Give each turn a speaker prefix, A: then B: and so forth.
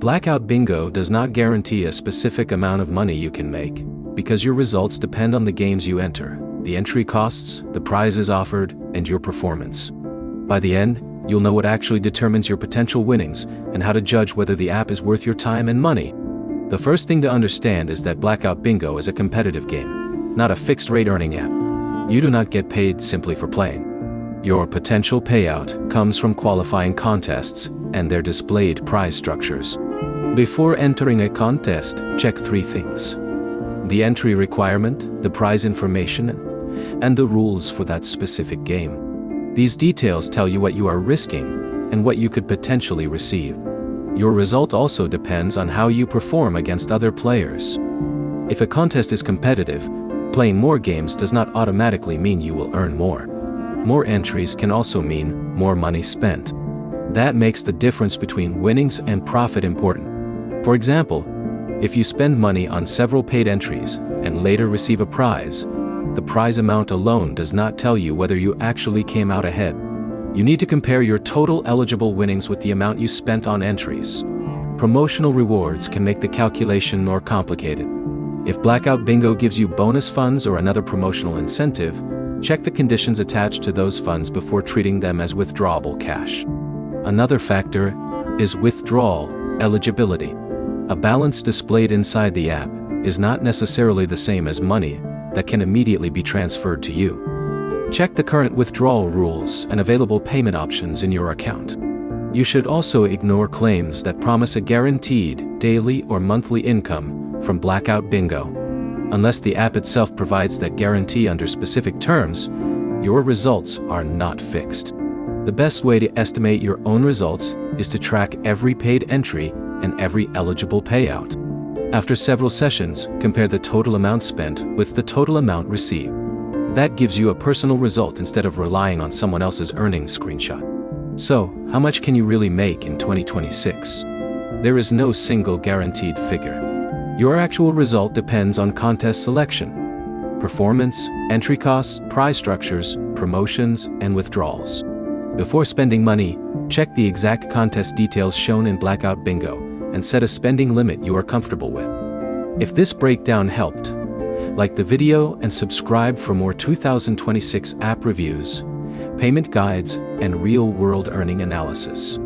A: Blackout Bingo does not guarantee a specific amount of money you can make, because your results depend on the games you enter, the entry costs, the prizes offered, and your performance. By the end, you'll know what actually determines your potential winnings and how to judge whether the app is worth your time and money. The first thing to understand is that Blackout Bingo is a competitive game, not a fixed-rate earning app. You do not get paid simply for playing. Your potential payout comes from qualifying contests and their displayed prize structures. Before entering a contest, check 3 things: the entry requirement, the prize information, and the rules for that specific game. These details tell you what you are risking and what you could potentially receive. Your result also depends on how you perform against other players. If a contest is competitive, playing more games does not automatically mean you will earn more. More entries can also mean more money spent. That makes the difference between winnings and profit important. For example, if you spend money on several paid entries and later receive a prize, the prize amount alone does not tell you whether you actually came out ahead. You need to compare your total eligible winnings with the amount you spent on entries. Promotional rewards can make the calculation more complicated. If Blackout Bingo gives you bonus funds or another promotional incentive, check the conditions attached to those funds before treating them as withdrawable cash. Another factor is withdrawal eligibility. A balance displayed inside the app is not necessarily the same as money that can immediately be transferred to you. Check the current withdrawal rules and available payment options in your account. You should also ignore claims that promise a guaranteed daily or monthly income from Blackout Bingo. Unless the app itself provides that guarantee under specific terms, your results are not fixed. The best way to estimate your own results is to track every paid entry and every eligible payout. After several sessions, compare the total amount spent with the total amount received. That gives you a personal result instead of relying on someone else's earnings screenshot. So, how much can you really make in 2026? There is no single guaranteed figure. Your actual result depends on contest selection, performance, entry costs, prize structures, promotions, and withdrawals. Before spending money, check the exact contest details shown in Blackout Bingo and set a spending limit you are comfortable with. If this breakdown helped, like the video and subscribe for more 2026 app reviews, payment guides, and real-world earning analysis.